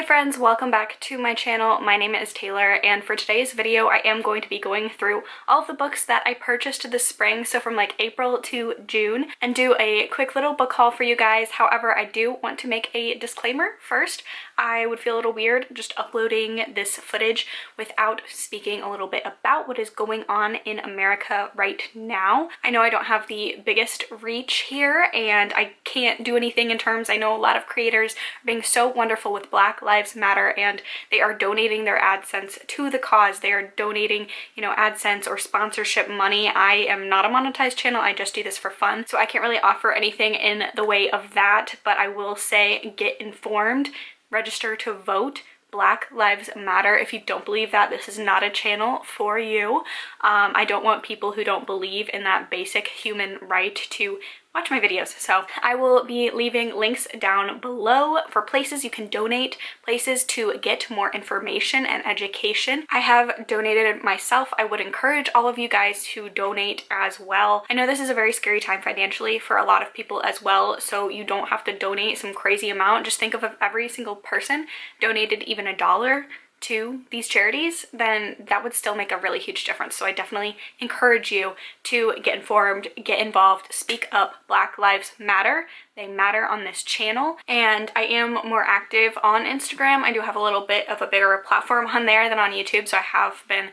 friends, welcome back to my channel. My name is Taylor, and for today's video I am going to be going through all of the books that I purchased this spring, so from like April to June, and do a quick little book haul for you guys. However, I do want to make a disclaimer first. I would feel a little weird just uploading this footage without speaking a little bit about what is going on in America right now. I know I don't have the biggest reach here and I can't do anything in terms, I know a lot of creators are being so wonderful with Black Lives Matter and they are donating their AdSense to the cause. They are donating, you know, AdSense or sponsorship money. I am not a monetized channel, I just do this for fun, so I can't really offer anything in the way of that, but I will say get informed, register to vote. Black Lives Matter. If you don't believe that, this is not a channel for you. I don't want people who don't believe in that basic human right to watch my videos. So I will be leaving links down below for places you can donate, places to get more information and education. I have donated myself. I would encourage all of you guys to donate as well. I know this is a very scary time financially for a lot of people as well, so you don't have to donate some crazy amount. Just think of if every single person donated even $1 to these charities, then that would still make a really huge difference. So I definitely encourage you to get informed, get involved, speak up. Black Lives Matter. They matter on this channel, and I am more active on Instagram. I do have a little bit of a bigger platform on there than on YouTube, so I have been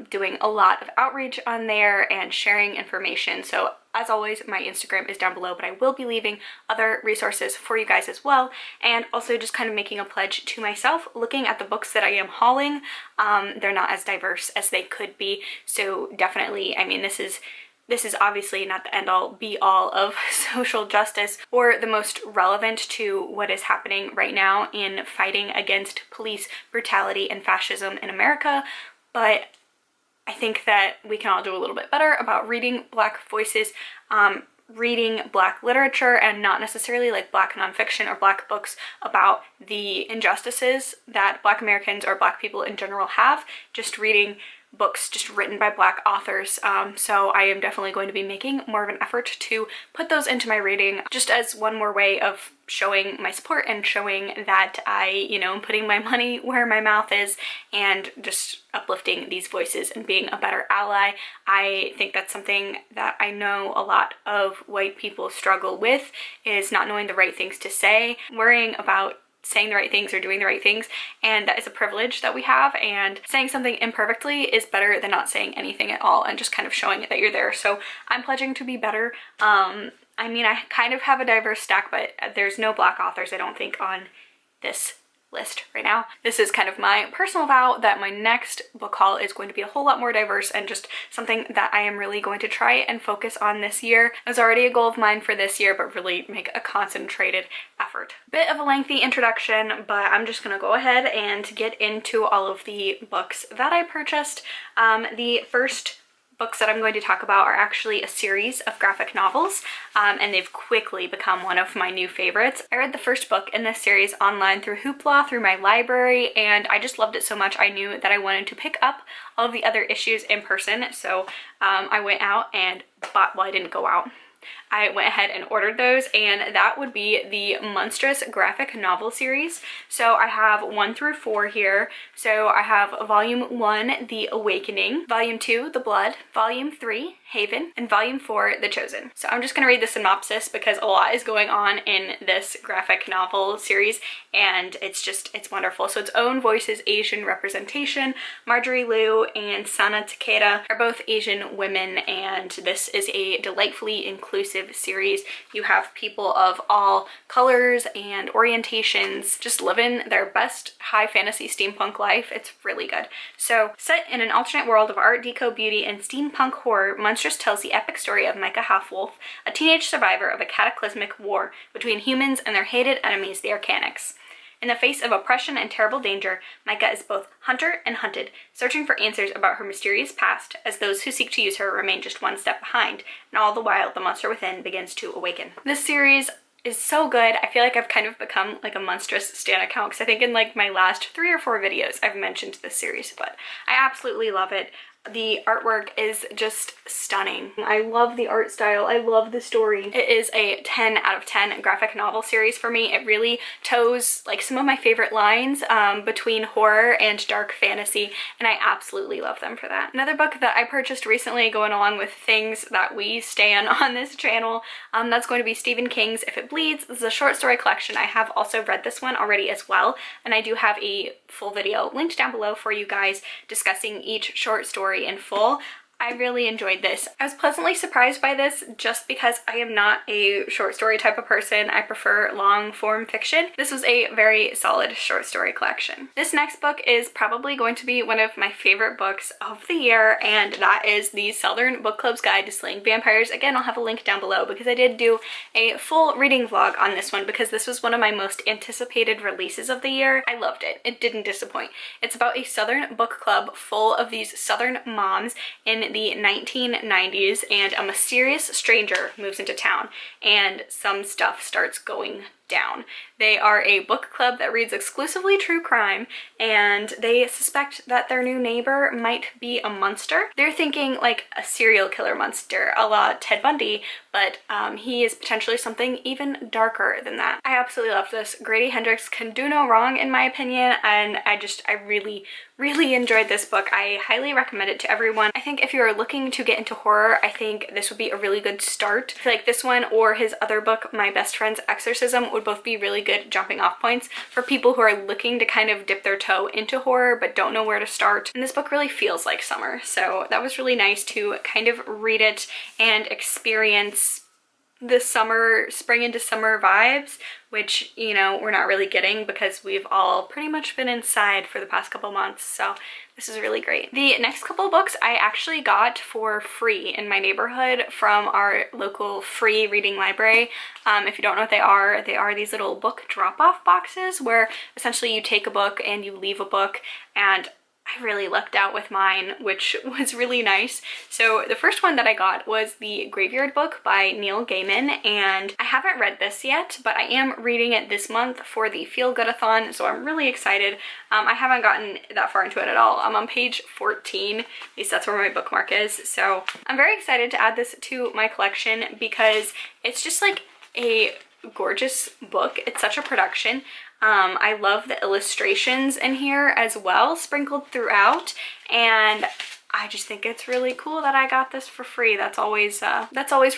doing a lot of outreach on there and sharing information. So as always, my Instagram is down below, but I will be leaving other resources for you guys as well, and also just kind of making a pledge to myself, looking at the books that I am hauling. They're not as diverse as they could be, so definitely, I mean, this is obviously not the end-all be-all of social justice or the most relevant to what is happening right now in fighting against police brutality and fascism in America, but I think that we can all do a little bit better about reading Black voices, reading Black literature, and not necessarily like Black nonfiction or Black books about the injustices that Black Americans or Black people in general have, just reading books just written by Black authors. So I am definitely going to be making more of an effort to put those into my reading, just as one more way of showing my support and showing that I, you know, am putting my money where my mouth is and just uplifting these voices and being a better ally. I think that's something that I know a lot of white people struggle with, is not knowing the right things to say, worrying about saying the right things or doing the right things, and that is a privilege that we have, and saying something imperfectly is better than not saying anything at all and just kind of showing it that you're there. So I'm pledging to be better. I mean, I kind of have a diverse stack, but there's no Black authors, I don't think, on this list right now. This is kind of my personal vow that my next book haul is going to be a whole lot more diverse and just something that I am really going to try and focus on this year. It was already a goal of mine for this year, but really make a concentrated effort. Bit of a lengthy introduction, but I'm just gonna go ahead and get into all of the books that I purchased. The first books that I'm going to talk about are actually a series of graphic novels, and they've quickly become one of my new favorites. I read the first book in this series online through Hoopla, through my library, and I just loved it so much I knew that I wanted to pick up all of the other issues in person. So I went out and bought, well, I didn't go out. I went ahead and ordered those, and that would be the Monstrous graphic novel series. So I have 1 through 4 here. So I have Volume 1, The Awakening, Volume 2, The Blood, Volume 3, Haven, and Volume 4, The Chosen. So I'm just going to read the synopsis because a lot is going on in this graphic novel series, and it's wonderful. So its own voices, Asian representation. Marjorie Liu and Sana Takeda are both Asian women, and this is a delightfully inclusive series. You have people of all colors and orientations just living their best high fantasy steampunk life. It's really good. So set in an alternate world of Art Deco beauty and steampunk horror, Monstrous tells the epic story of Micah Halfwolf, a teenage survivor of a cataclysmic war between humans and their hated enemies, the Arcanics. In the face of oppression and terrible danger, Micah is both hunter and hunted, searching for answers about her mysterious past, as those who seek to use her remain just one step behind, and all the while the monster within begins to awaken. This series is so good. I feel like I've kind of become like a Monstrous stan account, because I think in like my last 3 or 4 videos I've mentioned this series, but I absolutely love it. The artwork is just stunning. I love the art style. I love the story. It is a 10 out of 10 graphic novel series for me. It really toes like some of my favorite lines between horror and dark fantasy, and I absolutely love them for that. Another book that I purchased recently, going along with things that we stan on this channel, that's going to be Stephen King's If It Bleeds. This is a short story collection. I have also read this one already as well, and I do have a full video linked down below for you guys discussing each short story in full. I really enjoyed this. I was pleasantly surprised by this just because I am not a short story type of person. I prefer long form fiction. This was a very solid short story collection. This next book is probably going to be one of my favorite books of the year, and that is the Southern Book Club's Guide to Slaying Vampires. Again, I'll have a link down below because I did do a full reading vlog on this one because this was one of my most anticipated releases of the year. I loved it. It didn't disappoint. It's about a Southern book club full of these Southern moms in the 1990s, and a mysterious stranger moves into town and some stuff starts going down. They are a book club that reads exclusively true crime, and they suspect that their new neighbor might be a monster. They're thinking like a serial killer monster a la Ted Bundy, but he is potentially something even darker than that. I absolutely love this. Grady Hendrix can do no wrong in my opinion, and I really enjoyed this book. I highly recommend it to everyone. I think if you're looking to get into horror, I think this would be a really good start. I feel like this one or his other book, My Best Friend's Exorcism, would both be really good jumping off points for people who are looking to kind of dip their toe into horror but don't know where to start. And this book really feels like summer, so that was really nice to kind of read it and experience the spring into summer vibes, which, you know, we're not really getting because we've all pretty much been inside for the past couple months, so this is really great. The next couple of books I actually got for free in my neighborhood from our local free reading library. If you don't know what they are these little book drop-off boxes where essentially you take a book and you leave a book, and I really lucked out with mine, which was really nice. So the first one that I got was the Graveyard Book by Neil Gaiman, and I haven't read this yet, but I am reading it this month for the Feel Good-a-thon, so I'm really excited. I haven't gotten that far into it at all. I'm on page 14, at least that's where my bookmark is, so I'm very excited to add this to my collection because it's just like a gorgeous book. It's such a production. I love the illustrations in here as well, sprinkled throughout, and I just think it's really cool that I got this for free. That's always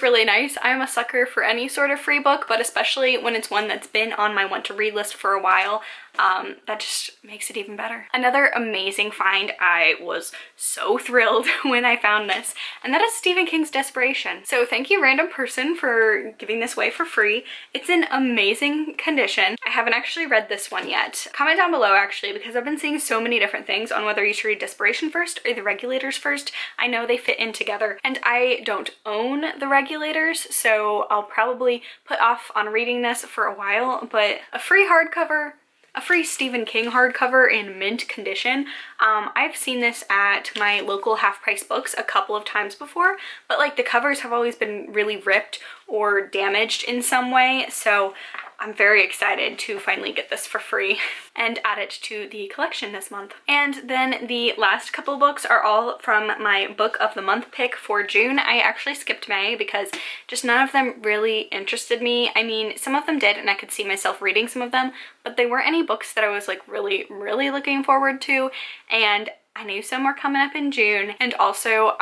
really nice. I'm a sucker for any sort of free book, but especially when it's one that's been on my want to read list for a while. That just makes it even better. Another amazing find. I was so thrilled when I found this, and that is Stephen King's Desperation. So thank you, random person, for giving this away for free. It's in amazing condition. I haven't actually read this one yet. Comment down below actually, because I've been seeing so many different things on whether you should read Desperation first or The Regulators first. I know they fit in together, and I don't own The Regulators, so I'll probably put off on reading this for a while, but a free hardcover, a free Stephen King hardcover in mint condition. I've seen this at my local half-price books a couple of times before, but like the covers have always been really ripped or damaged in some way, so I'm very excited to finally get this for free and add it to the collection this month. And then the last couple books are all from my book of the month pick for June. I actually skipped May because just none of them really interested me. I mean, some of them did, and I could see myself reading some of them, but they weren't any books that I was like really looking forward to, and I knew some were coming up in June, and also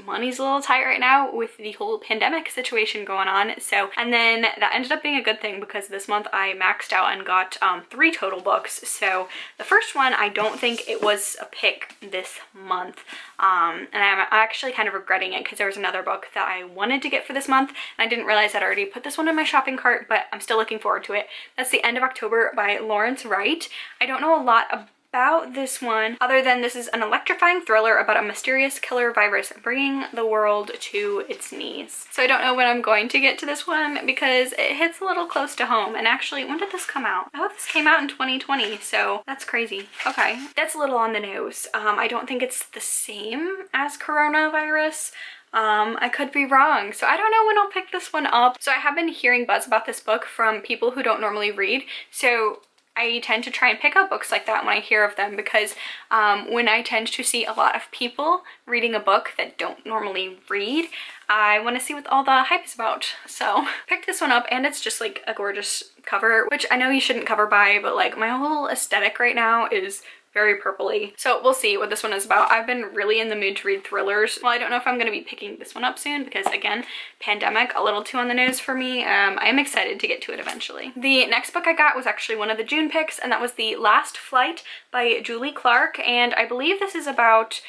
money's a little tight right now with the whole pandemic situation going on, so, and then that ended up being a good thing because this month I maxed out and got 3 total books. So the first one, I don't think it was a pick this month, and I'm actually kind of regretting it because there was another book that I wanted to get for this month, and I didn't realize I'd already put this one in my shopping cart, but I'm still looking forward to it. That's The End of October by Lawrence Wright. I don't know a lot about this one other than this is an electrifying thriller about a mysterious killer virus bringing the world to its knees. So I don't know when I'm going to get to this one because it hits a little close to home. And actually, when did this come out? Oh, this came out in 2020, so that's crazy. Okay, that's a little on the nose. I don't think it's the same as coronavirus. I could be wrong, so I don't know when I'll pick this one up. So I have been hearing buzz about this book from people who don't normally read, so I tend to try and pick up books like that when I hear of them, because when I tend to see a lot of people reading a book that don't normally read, I want to see what all the hype is about. So picked this one up, and it's just like a gorgeous cover, which I know you shouldn't cover buy, but like my whole aesthetic right now is very purpley. So we'll see what this one is about. I've been really in the mood to read thrillers. Well, I don't know if I'm going to be picking this one up soon because, again, pandemic, a little too on the nose for me. I am excited to get to it eventually. The next book I got was actually one of the June picks, and that was The Last Flight by Julie Clark, and I believe this is about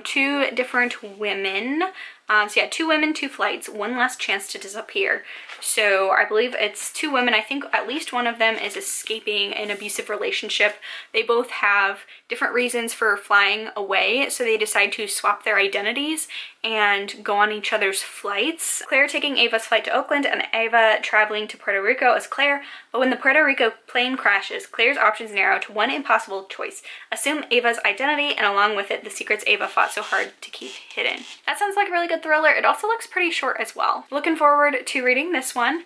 two different women. So yeah, two women, two flights, one last chance to disappear. So I believe it's two women. I think at least one of them is escaping an abusive relationship. They both have different reasons for flying away, so they decide to swap their identities and go on each other's flights. Claire taking Ava's flight to Oakland and Ava traveling to Puerto Rico as Claire, but when the Puerto Rico plane crashes, Claire's options narrow to one impossible choice: assume Ava's identity, and along with it, the secrets Ava fought so hard to keep hidden. That sounds like a really good thriller. It also looks pretty short as well. Looking forward to reading this one.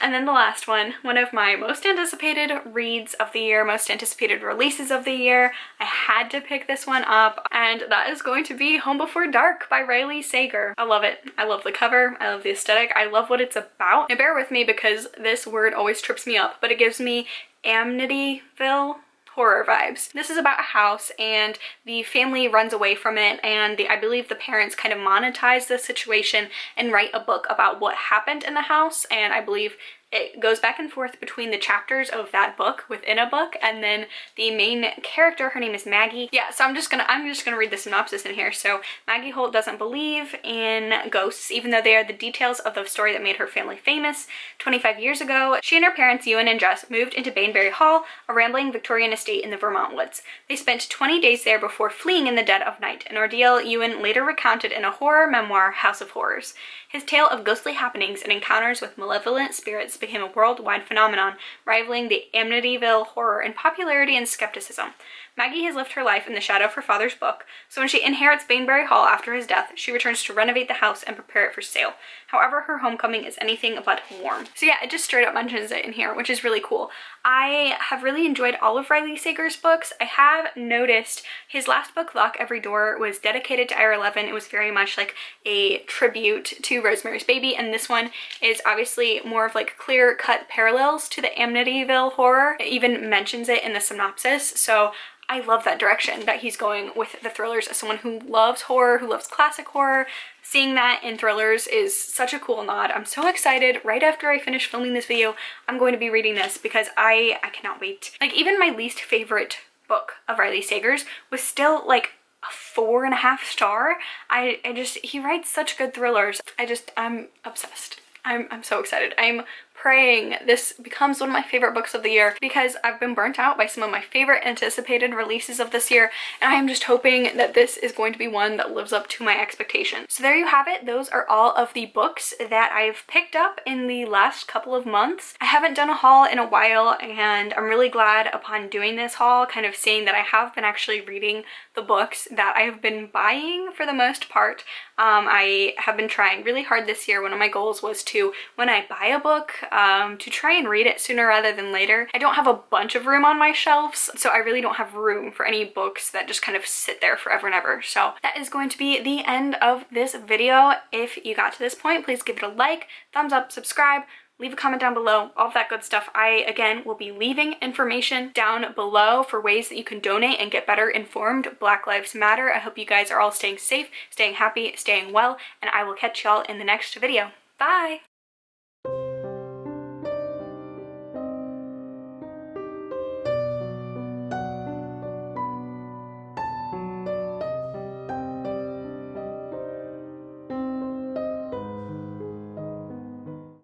And then the last one of my most anticipated reads of the year, most anticipated releases of the year. I had to pick this one up, and that is going to be Home Before Dark by Riley Sager. I love it. I love the cover. I love the aesthetic. I love what it's about. And bear with me because this word always trips me up, but it gives me Amityville horror vibes. This is about a house, and the family runs away from it, and I believe the parents kind of monetize the situation and write a book about what happened in the house, and I believe it goes back and forth between the chapters of that book within a book, and then the main character, her name is Maggie. Yeah, so I'm just gonna read the synopsis in here. So Maggie Holt doesn't believe in ghosts, even though they are the details of the story that made her family famous. 25 years ago, she and her parents, Ewan and Jess, moved into Bainbury Hall, a rambling Victorian estate in the Vermont woods. They spent 20 days there before fleeing in the dead of night, an ordeal Ewan later recounted in a horror memoir, House of Horrors. His tale of ghostly happenings and encounters with malevolent spirits became a worldwide phenomenon, rivaling the Amityville horror in popularity and skepticism. Maggie has lived her life in the shadow of her father's book, so when she inherits Bainbury Hall after his death, she returns to renovate the house and prepare it for sale. However, her homecoming is anything but warm. So yeah, it just straight up mentions it in here, which is really cool. I have really enjoyed all of Riley Sager's books. I have noticed his last book, Lock Every Door, was dedicated to IR 11. It was very much like a tribute to Rosemary's Baby, and this one is obviously more of like clear-cut parallels to the Amityville horror. It even mentions it in the synopsis, so I love that direction that he's going with the thrillers. As someone who loves horror, who loves classic horror, seeing that in thrillers is such a cool nod. I'm so excited. Right after I finish filming this video, I'm going to be reading this because I cannot wait. Like, even my least favorite book of Riley Sager's was still like a 4.5 star. He writes such good thrillers. I'm obsessed. I'm so excited. I'm praying this becomes one of my favorite books of the year because I've been burnt out by some of my favorite anticipated releases of this year, and I am just hoping that this is going to be one that lives up to my expectations. So there you have it. Those are all of the books that I've picked up in the last couple of months. I haven't done a haul in a while, and I'm really glad upon doing this haul, kind of seeing that I have been actually reading the books that I have been buying for the most part. I have been trying really hard this year. One of my goals was to, when I buy a book, to try and read it sooner rather than later. I don't have a bunch of room on my shelves, so I really don't have room for any books that just kind of sit there forever and ever. So that is going to be the end of this video. If you got to this point, please give it a like, thumbs up, subscribe, leave a comment down below, all of that good stuff. I, again, will be leaving information down below for ways that you can donate and get better informed. Black Lives Matter. I hope you guys are all staying safe, staying happy, staying well, and I will catch y'all in the next video. Bye!